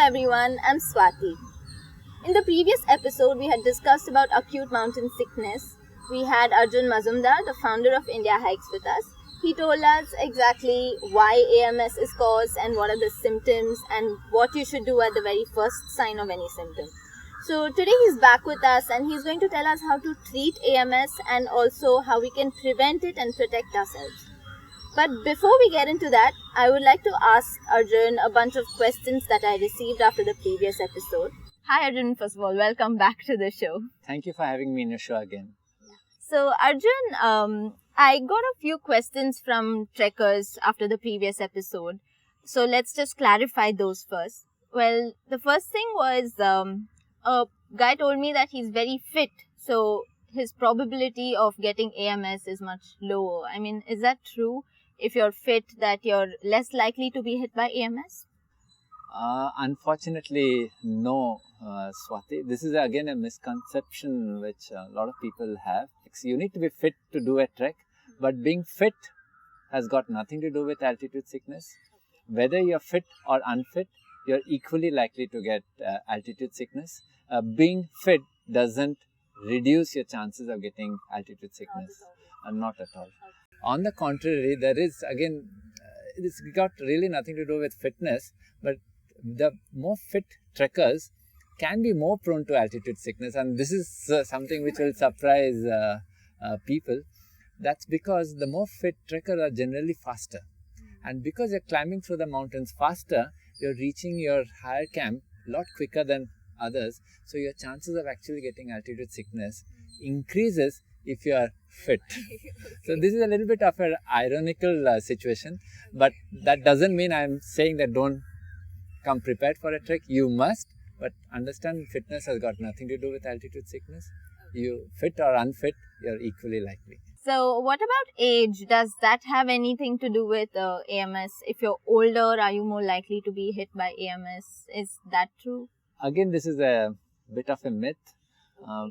everyone, I'm Swati. In the previous episode, we had discussed about acute mountain sickness. We had Arjun Majumdar, the founder of Indiahikes, with us. He told us exactly why AMS is caused and what are the symptoms and what you should do at the very first sign of any symptom. So today he's back with us and he's going to tell us how to treat AMS and also how we can prevent it and protect ourselves. But before we get into that, I would like to ask Arjun a bunch of questions that I received after the previous episode. Hi Arjun, first of all, welcome back to the show. Thank you for having me in your show again. So Arjun, I got a few questions from trekkers after the previous episode. So let's just clarify those first. Well, the first thing was a guy told me that he's very fit. So his probability of getting AMS is much lower. I mean, is that true? If you're fit, that you're less likely to be hit by AMS? Unfortunately, no, Swati. This is again a misconception which a lot of people have. You need to be fit to do a trek, but being fit has got nothing to do with altitude sickness. Whether you're fit or unfit, you're equally likely to get altitude sickness. Being fit doesn't reduce your chances of getting altitude sickness. Not at all. On the contrary, there is, again, it's got really nothing to do with fitness, but the more fit trekkers can be more prone to altitude sickness, and this is something which will surprise people. That's because the more fit trekkers are generally faster, and because you're climbing through the mountains faster, you're reaching your higher camp a lot quicker than others, so your chances of actually getting altitude sickness increases if you are fit. So this is a little bit of an ironical situation, but that doesn't mean I'm saying that don't come prepared for a trek. You must, but understand fitness has got nothing to do with altitude sickness. You fit or unfit, you're equally likely. So what about age? Does that have anything to do with AMS? If you're older, are you more likely to be hit by AMS? Is that true? Again, this is a bit of a myth.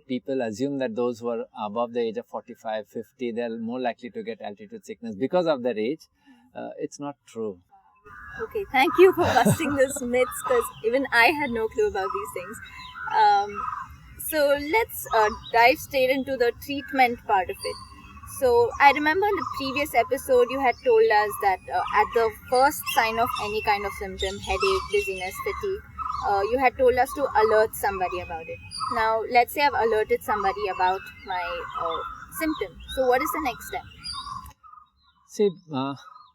People assume that those who are above the age of 45, 50, they're more likely to get altitude sickness because of their age. It's not true. Okay, thank you for busting those myths, because even I had no clue about these things. So let's dive straight into the treatment part of it. So I remember in the previous episode you had told us that at the first sign of any kind of symptom, headache, dizziness, fatigue, you had told us to alert somebody about it. Now, let's say I've alerted somebody about my symptom. So what is the next step? See,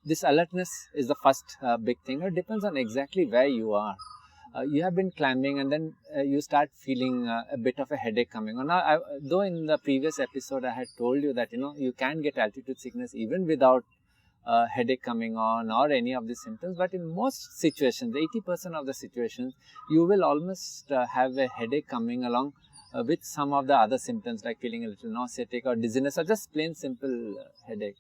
this alertness is the first big thing. It depends on exactly where you are. You have been climbing and then you start feeling a bit of a headache coming on. Now, though in the previous episode I had told you that you can get altitude sickness even without headache coming on or any of these symptoms, but in most situations, 80% of the situations, you will almost have a headache coming along with some of the other symptoms like feeling a little nauseatic or dizziness or just plain simple headache.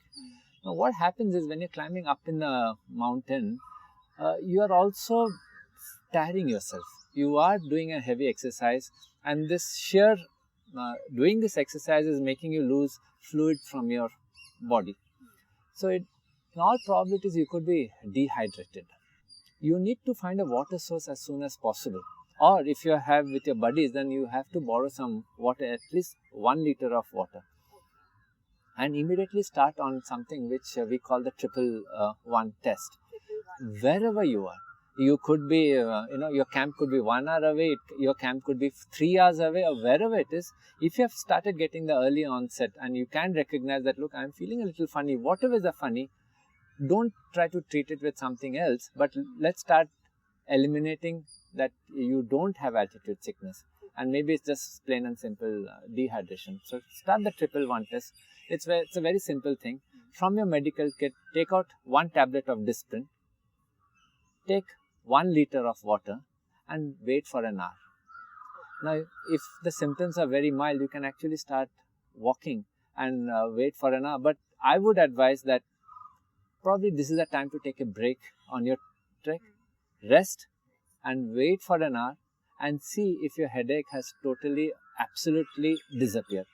Now, what happens is when you're climbing up in the mountain, you are also tiring yourself. You are doing a heavy exercise, and this sheer doing this exercise is making you lose fluid from your body. So, in all probabilities, you could be dehydrated. You need to find a water source as soon as possible. Or if you have with your buddies, then you have to borrow some water, at least 1 liter of water. And immediately start on something which we call the 111 test. Wherever you are, you could be, your camp could be 1 hour away, your camp could be 3 hours away, or wherever it is. If you have started getting the early onset and you can recognize that, look, I'm feeling a little funny, whatever is the funny, don't try to treat it with something else, but let's start eliminating that you don't have altitude sickness. And maybe it's just plain and simple dehydration. So start the 111 test. It's a very simple thing. From your medical kit, take out 1 tablet of Disprin, take 1 liter of water and wait for an hour. Now, if the symptoms are very mild, you can actually start walking and wait for an hour. But I would advise that probably this is the time to take a break on your trek, rest and wait for an hour and see if your headache has totally, absolutely disappeared.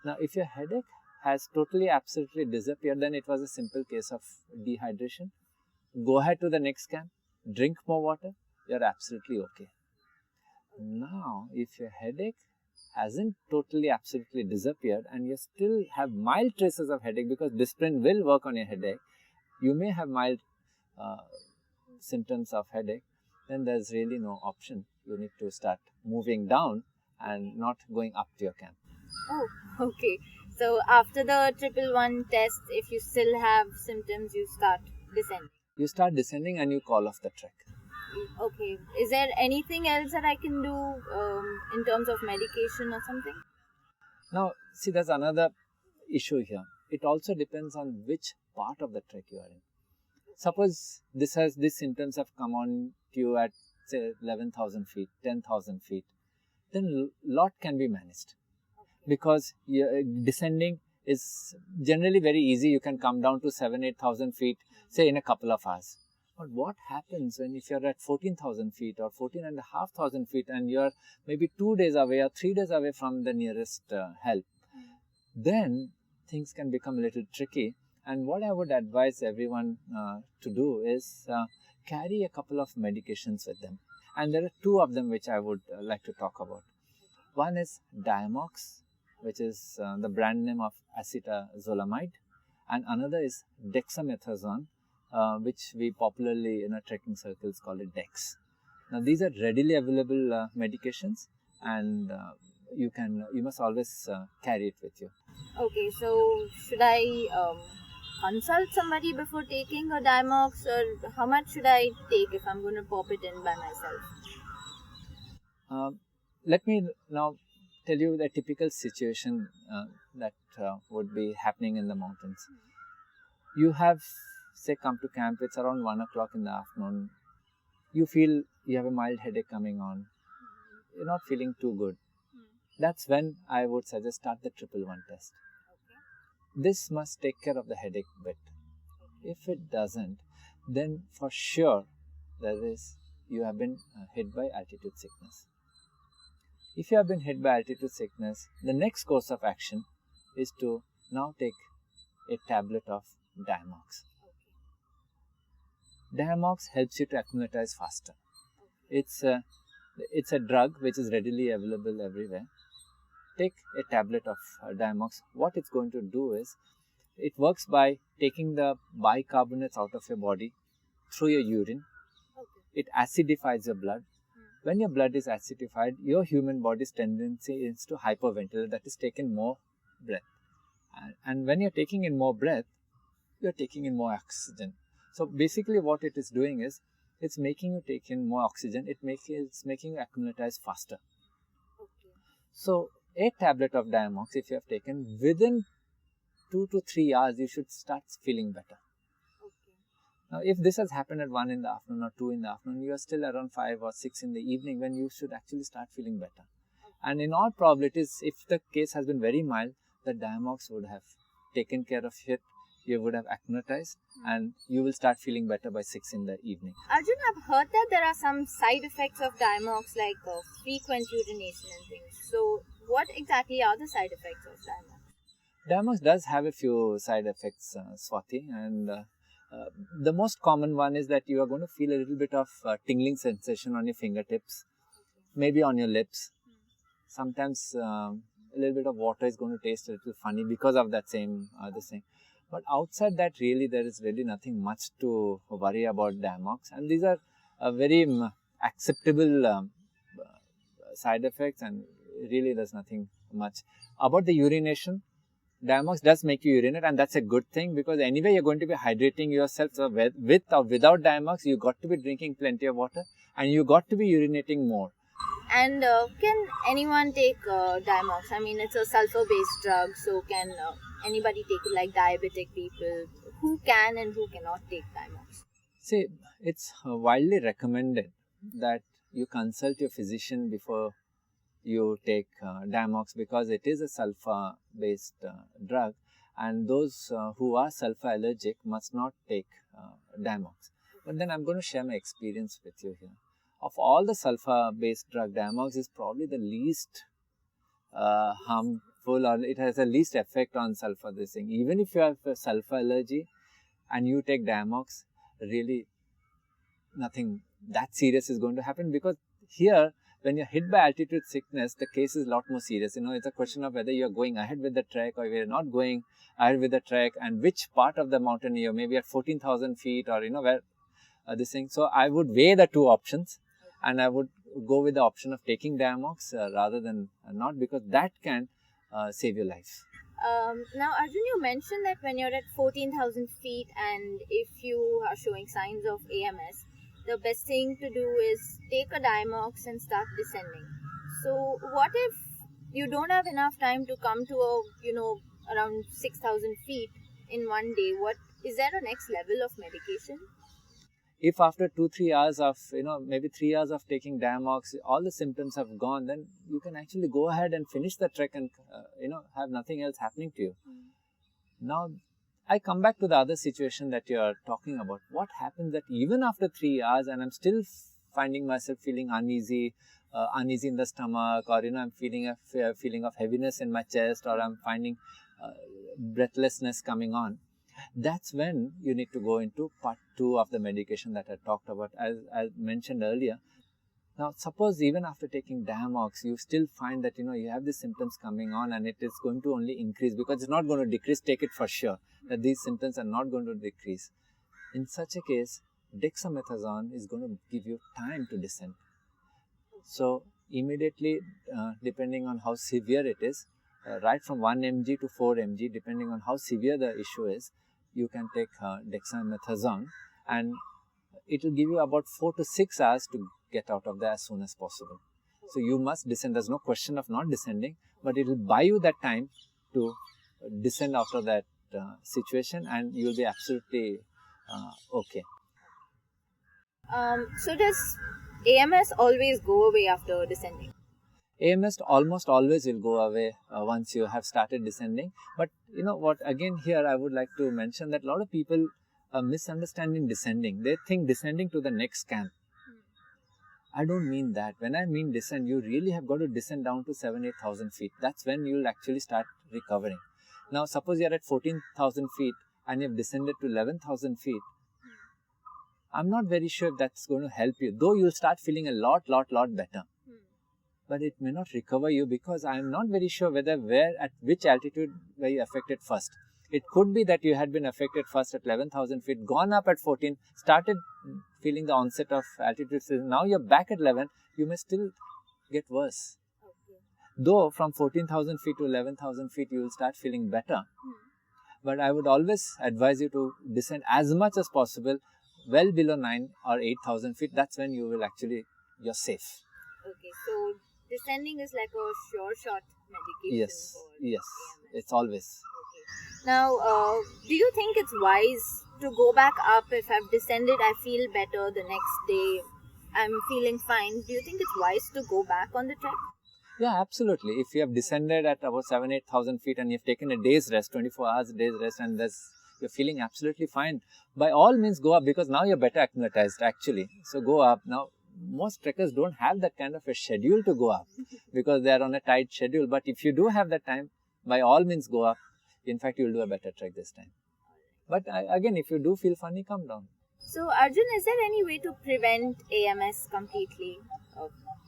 Now, if your headache has totally, absolutely disappeared, then it was a simple case of dehydration. Go ahead to the next camp, drink more water, you're absolutely okay. Now, if your headache hasn't totally absolutely disappeared and you still have mild traces of headache, because Disprin will work on your headache, you may have mild symptoms of headache, then there's really no option. You need to start moving down and not going up to your camp. Oh, okay. So after the 111 test, if you still have symptoms, you start descending. You start descending and you call off the trek. Okay. Is there anything else that I can do in terms of medication or something? Now, see, there's another issue here. It also depends on which part of the trek you are in. Suppose these symptoms have come on to you at, say, 11,000 feet, 10,000 feet, then lot can be managed. Because descending is generally very easy. You can come down to 7,000-8,000 feet, say, in a couple of hours. But what happens if you're at 14,000 feet or 14,500 feet and you're maybe 2 days away or 3 days away from the nearest help? Then things can become a little tricky. And what I would advise everyone to do is carry a couple of medications with them. And there are two of them which I would like to talk about. One is Diamox, which is the brand name of Acetazolamide, and another is dexamethasone, which we popularly in our trekking circles call it Dex. Now these are readily available medications, and you must always carry it with you. Okay, so should I consult somebody before taking a Diamox, or how much should I take if I'm going to pop it in by myself? Let me now tell you the typical situation that would be happening in the mountains. You have, say, come to camp, it's around 1 o'clock in the afternoon. You feel you have a mild headache coming on. You're not feeling too good. That's when I would suggest start the 111 test. This must take care of the headache bit. If it doesn't, then for sure you have been hit by altitude sickness. If you have been hit by altitude sickness, the next course of action is to now take a tablet of Diamox. Diamox helps you to acclimatize faster. It's a drug which is readily available everywhere. Take a tablet of Diamox. What it's going to do is, it works by taking the bicarbonates out of your body through your urine. It acidifies your blood. When your blood is acidified, your human body's tendency is to hyperventilate, that is, take in more breath. And when you're taking in more breath, you're taking in more oxygen. So basically what it is doing is, it's making you take in more oxygen, it's making you acclimatize faster. So a tablet of Diamox, if you have taken, within 2 to 3 hours, you should start feeling better. Now, if this has happened at 1 in the afternoon or 2 in the afternoon, you are still around 5 or 6 in the evening when you should actually start feeling better. And in all probabilities, if the case has been very mild, the Diamox would have taken care of it, you would have acclimatized, and you will start feeling better by 6 in the evening. Arjun, I've heard that there are some side effects of Diamox, like frequent urination and things. So what exactly are the side effects of Diamox? Diamox does have a few side effects, Swati, and the most common one is that you are going to feel a little bit of tingling sensation on your fingertips, maybe on your lips. Sometimes a little bit of water is going to taste a little funny because of that same this thing. But outside that, really, there is really nothing much to worry about Diamox, and these are very acceptable side effects, and really there's nothing much. About the urination, Diamox does make you urinate, and that's a good thing, because anyway you're going to be hydrating yourself. So with or without Diamox, you got to be drinking plenty of water, and you got to be urinating more. And can anyone take Diamox? I mean, it's a sulfur-based drug, so can anybody take it, like diabetic people? Who can and who cannot take Diamox? See, it's widely recommended that you consult your physician before you take Diamox, because it is a sulfur-based drug, and those who are sulfur allergic must not take Diamox. But then I'm going to share my experience with you here. Of all the sulfur-based drug, Diamox is probably the least harmful, or it has the least effect on sulfur. This thing, even if you have a sulfur allergy and you take Diamox, really nothing that serious is going to happen, because here, when you're hit by altitude sickness, the case is a lot more serious. It's a question of whether you're going ahead with the trek or you're not going ahead with the trek, and which part of the mountain you're maybe at 14,000 feet, or where this thing. So I would weigh the two options, and I would go with the option of taking Diamox rather than not, because that can save your life. Now, Arjun, you mentioned that when you're at 14,000 feet and if you are showing signs of AMS, the best thing to do is take a Diamox and start descending. So, what if you don't have enough time to come to around 6,000 feet in one day? Is there a next level of medication? If after 2-3 hours of, maybe 3 hours of taking Diamox, all the symptoms have gone, then you can actually go ahead and finish the trek and, have nothing else happening to you. Now, I come back to the other situation that you are talking about. What happens that even after 3 hours and I'm still finding myself feeling uneasy in the stomach, or, I'm feeling a feeling of heaviness in my chest, or I'm finding breathlessness coming on. That's when you need to go into part 2 of the medication that I talked about, as I mentioned earlier. Now, suppose even after taking Diamox, you still find that, you have these symptoms coming on, and it is going to only increase, because it's not going to decrease. Take it for sure that these symptoms are not going to decrease. In such a case, dexamethasone is going to give you time to descend. So, immediately, depending on how severe it is, right from 1 mg to 4 mg, depending on how severe the issue is, you can take dexamethasone, and it will give you about 4 to 6 hours to get out of there as soon as possible. So you must descend. There's no question of not descending, but it will buy you that time to descend after that situation, and you will be absolutely okay. So does AMS always go away after descending? AMS almost always will go away once you have started descending. But what, again here I would like to mention that a lot of people misunderstanding descending. They think descending to the next camp. I don't mean that. When I mean descend, you really have got to descend down to 7,000-8,000 feet. That's when you will actually start recovering. Now, suppose you are at 14,000 feet and you have descended to 11,000 feet. I'm not very sure if that's going to help you, though you'll start feeling a lot better. But it may not recover you, because I'm not very sure at which altitude were you affected first. It could be that you had been affected first at 11,000 feet, gone up at 14, started feeling the onset of altitude. Now you're back at 11, you may still get worse. Okay. Though from 14,000 feet to 11,000 feet, you will start feeling better. But I would always advise you to descend as much as possible, well below 9 or 8,000 feet. That's when you're safe. Okay, so descending is like a sure shot medication. Yes, it's always. Okay. Now, do you think it's wise to go back up? If I've descended, I feel better the next day, I'm feeling fine. Do you think it's wise to go back on the trek? Yeah, absolutely. If you have descended at about 7,000-8,000 feet and you've taken a day's rest, 24 hours day's rest, and you're feeling absolutely fine, by all means go up, because now you're better acclimatized actually. So go up. Now, most trekkers don't have that kind of a schedule to go up because they are on a tight schedule. But if you do have that time, by all means go up. In fact, you'll do a better trek this time. But again, if you do feel funny, come down. So, Arjun, is there any way to prevent AMS completely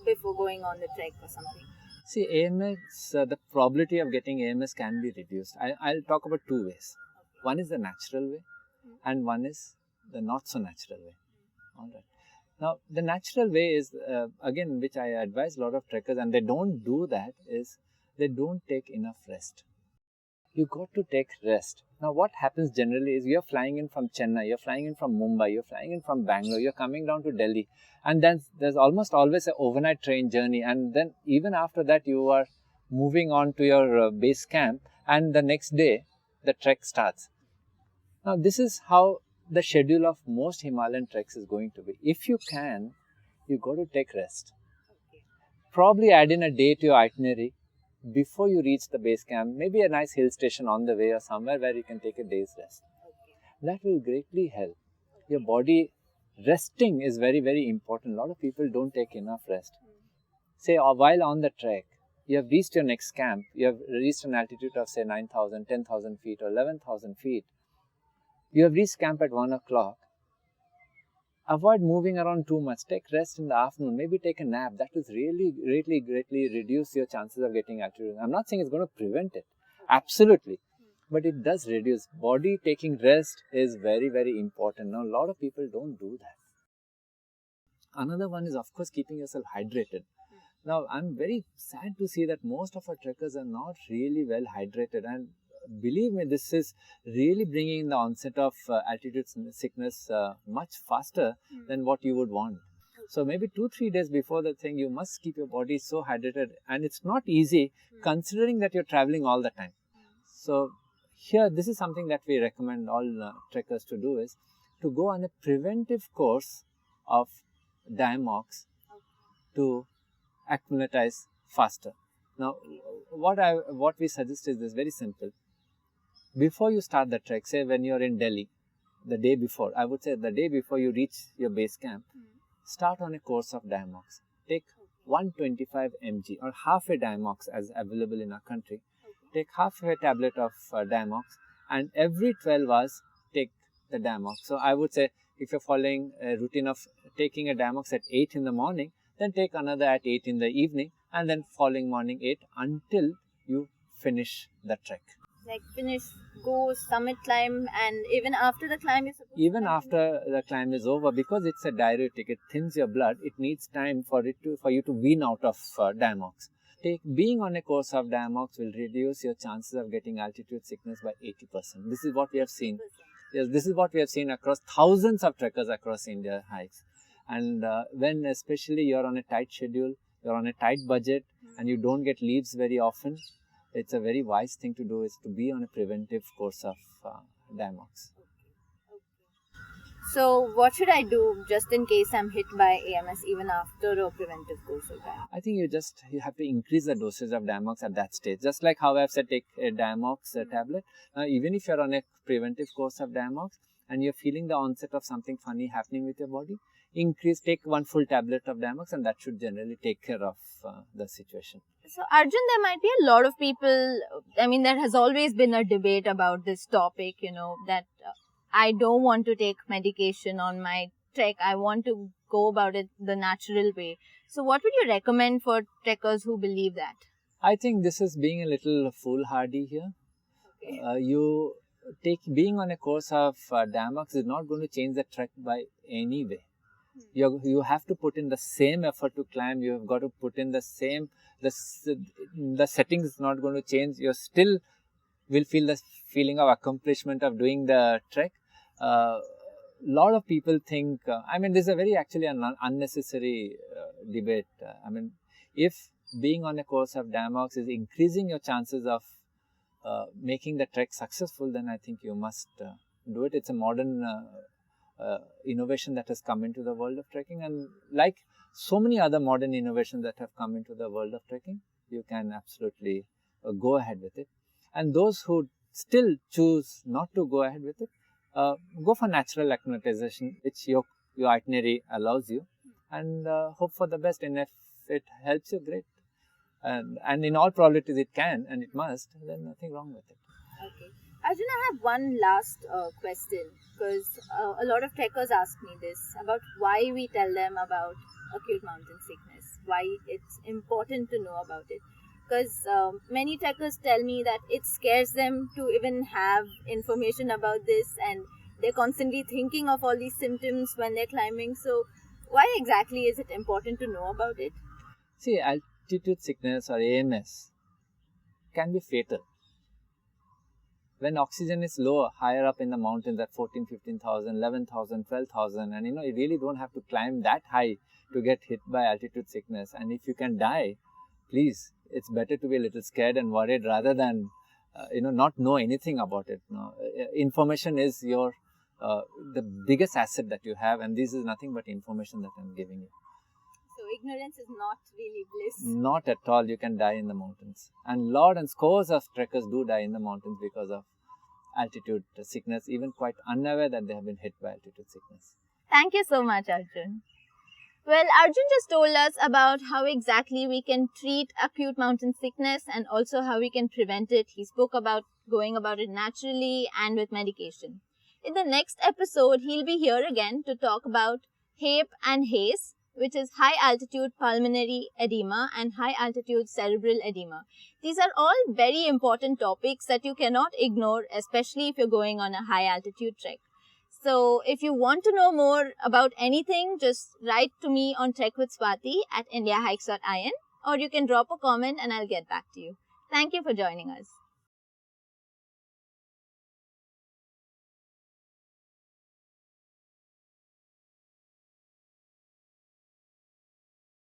before going on the trek or something? See, AMS, the probability of getting AMS can be reduced. I'll talk about 2 ways. One is the natural way, and one is the not so natural way. All right. Now, the natural way is, again, which I advise a lot of trekkers, and they don't do that, is they don't take enough rest. You got to take rest. Now, what happens generally is you're flying in from Chennai, you're flying in from Mumbai, you're flying in from Bangalore, you're coming down to Delhi, and then there's almost always an overnight train journey, and then even after that you are moving on to your base camp, and the next day the trek starts. Now, this is how the schedule of most Himalayan treks is going to be. If you can, you got to take rest. Okay. Probably add in a day to your itinerary before you reach the base camp, maybe a nice hill station on the way or somewhere where you can take a day's rest. Okay. That will greatly help. Your body resting is very, very important. A lot of people don't take enough rest. Say, while on the trek, you have reached your next camp, you have reached an altitude of say 9,000, 10,000 feet or 11,000 feet. You have reached camp at 1 o'clock. avoid moving around too much. Take rest in the afternoon. Maybe take a nap. That will really, greatly reduce your chances of getting altitude. I'm not saying it's going to prevent it. Absolutely. But it does reduce. Body taking rest is very, very important. Now, a lot of people don't do that. Another one is, of course, keeping yourself hydrated. Now, I'm very sad to see that most of our trekkers are not really well hydrated, and believe me, this is really bringing the onset of altitude sickness much faster than what you would want. So maybe 2-3 days before the thing, you must keep your body so hydrated, and it's not easy considering that you're traveling all the time. So here, this is something that we recommend all trekkers to do, is to go on a preventive course of Diamox to acclimatize faster. Now, what we suggest is this, very simple. Before you start the trek, say when you're in Delhi, the day before, I would say the day before you reach your base camp, start on a course of Diamox. Take 125 mg or half a Diamox as available in our country. Take half a tablet of Diamox, and every 12 hours take the Diamox. So I would say, if you're following a routine of taking a Diamox at 8 in the morning, then take another at 8 in the evening, and then following morning 8 until you finish the trek. Like finish, go summit climb, and even after the climb is supposed even after the climb is over, because it's a diuretic, it thins your blood, it needs time for you to wean out of Diamox. Being on a course of Diamox will reduce your chances of getting altitude sickness by 80%. This is what we have seen. Yes, this is what we have seen across thousands of trekkers across Indiahikes. And when especially you're on a tight schedule, you're on a tight budget, and you don't get leaves very often, it's a very wise thing to do, is to be on a preventive course of Diamox. So what should I do just in case I'm hit by AMS even after a preventive course of Diamox? I think you have to increase the dosage of Diamox at that stage. Just like how I've said, take a Diamox tablet. Now, even if you're on a preventive course of Diamox and you're feeling the onset of something funny happening with your body, take one full tablet of Diamox, and that should generally take care of the situation. So Arjun, there might be a lot of people, I mean, there has always been a debate about this topic, that I don't want to take medication on my trek. I want to go about it the natural way. So what would you recommend for trekkers who believe that? I think this is being a little foolhardy here. Okay. Being on a course of Diamox is not going to change the trek by any way. You have to put in the same effort to climb. You have got to put in the same, the settings is not going to change. You still will feel the feeling of accomplishment of doing the trek. Lot of people think, this is a very actually an unnecessary debate. If being on a course of Diamox is increasing your chances of making the trek successful, then I think you must do it. It's a modern innovation that has come into the world of trekking, and like so many other modern innovations that have come into the world of trekking, you can absolutely go ahead with it. And those who still choose not to go ahead with it, go for natural acclimatization, which your itinerary allows you, and hope for the best. And if it helps you, great. And in all probabilities it can and it must, then nothing wrong with it. Okay. Arjun, I have one last question, because a lot of trekkers ask me this, about why we tell them about acute mountain sickness, why it's important to know about it. Because many trekkers tell me that it scares them to even have information about this, and they're constantly thinking of all these symptoms when they're climbing. So why exactly is it important to know about it? See, altitude sickness or AMS can be fatal. When oxygen is low, higher up in the mountains at 14, 15,000, 11,000, 12,000, and you really don't have to climb that high to get hit by altitude sickness. And if you can die, please, it's better to be a little scared and worried rather than, not know anything about it. Information is the biggest asset that you have, and this is nothing but information that I'm giving you. So ignorance is not really bliss. Not at all. You can die in the mountains. And scores of trekkers do die in the mountains because of altitude sickness, even quite unaware that they have been hit by altitude sickness. Thank you so much, Arjun. Well, Arjun just told us about how exactly we can treat acute mountain sickness and also how we can prevent it. He spoke about going about it naturally and with medication. In the next episode, he'll be here again to talk about HAPE and HACE, which is high altitude pulmonary edema and high altitude cerebral edema. These are all very important topics that you cannot ignore, especially if you're going on a high altitude trek. So if you want to know more about anything, just write to me on trekwithswati@indiahikes.in, or you can drop a comment and I'll get back to you. Thank you for joining us.